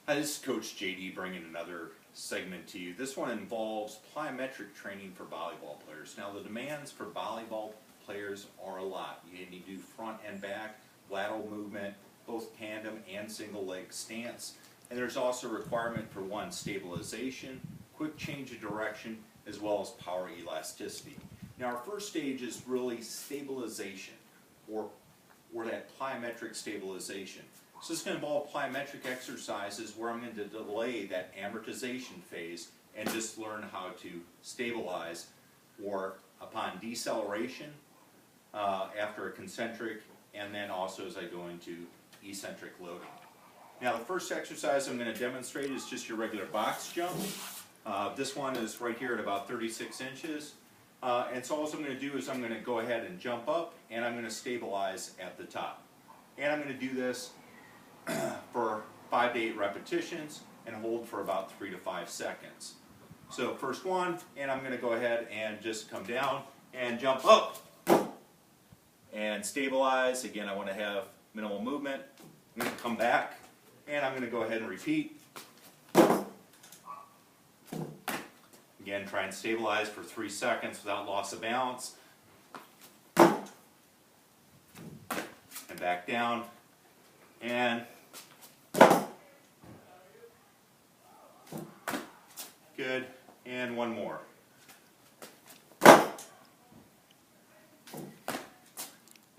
Hi, this is Coach JD bringing another segment to you. This one involves plyometric training for volleyball players. Now, the demands for volleyball players are a lot. You need to do front and back, lateral movement, both tandem and single leg stance. And there's also a requirement for stabilization, quick change of direction, as well as power elasticity. Now, our first stage is really stabilization, or that plyometric stabilization. So it's going to involve plyometric exercises where I'm going to delay that amortization phase and just learn how to stabilize, or upon deceleration, after a concentric, and then also as I go into eccentric loading. Now, the first exercise I'm going to demonstrate is just your regular box jump. This one is right here at about 36 inches. And so all I'm going to do is I'm going to go ahead and jump up, and I'm going to stabilize at the top. And I'm going to do this for 5 to 8 repetitions and hold for about 3 to 5 seconds. So first one, and I'm going to go ahead and just come down and jump up and stabilize. Again, I want to have minimal movement. I'm going to come back, and I'm going to go ahead and repeat. Again, try and stabilize for 3 seconds without loss of balance. And back down. And good. And one more.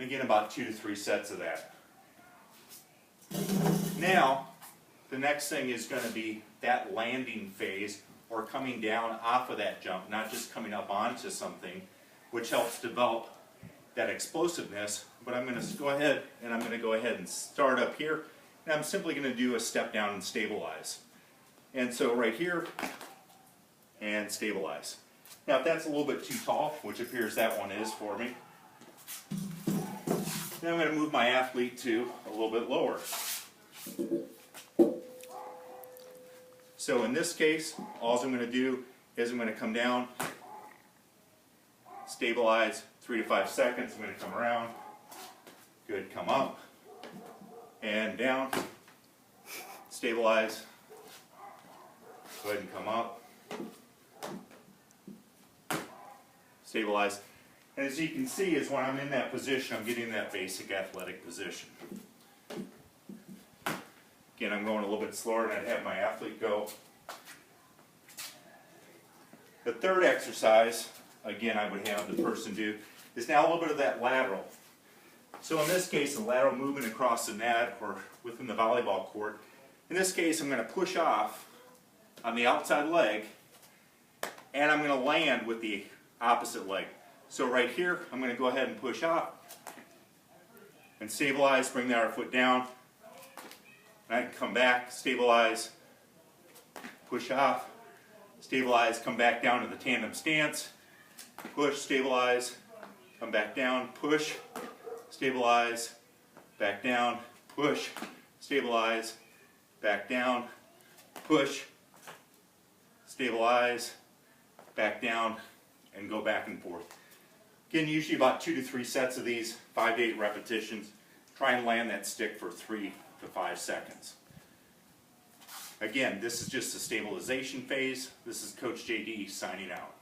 Again, about 2 to 3 sets of that. Now, the next thing is going to be that landing phase, or coming down off of that jump, not just coming up onto something, which helps develop that explosiveness. But I'm going to go ahead and start up here, and I'm simply going to do a step down and stabilize. And so right here, and stabilize. Now, if that's a little bit too tall, which appears that one is for me, then I'm going to move my athlete to a little bit lower. So in this case, all I'm going to do is I'm going to come down, stabilize, 3 to 5 seconds. I'm going to come around, good, come up, and down, stabilize, go ahead and come up, stabilize. And as you can see, is when I'm in that position, I'm getting that basic athletic position. Again, I'm going a little bit slower than I'd have my athlete go. The third exercise, again, I would have the person do, is now a little bit of that lateral. So in this case, a lateral movement across the net or within the volleyball court. In this case, I'm going to push off on the outside leg, and I'm going to land with the opposite leg. So right here, I'm going to go ahead and push off and stabilize, bring the other foot down. I can come back, stabilize, push off, stabilize, come back down to the tandem stance, push, stabilize, come back down, push, stabilize, back down, push, stabilize, back down, push, stabilize, back down, and go back and forth. Again, usually about 2 to 3 sets of these, 5 to 8 repetitions. Try and land that stick for 3 to 5 seconds. Again, this is just a stabilization phase. This is Coach JD signing out.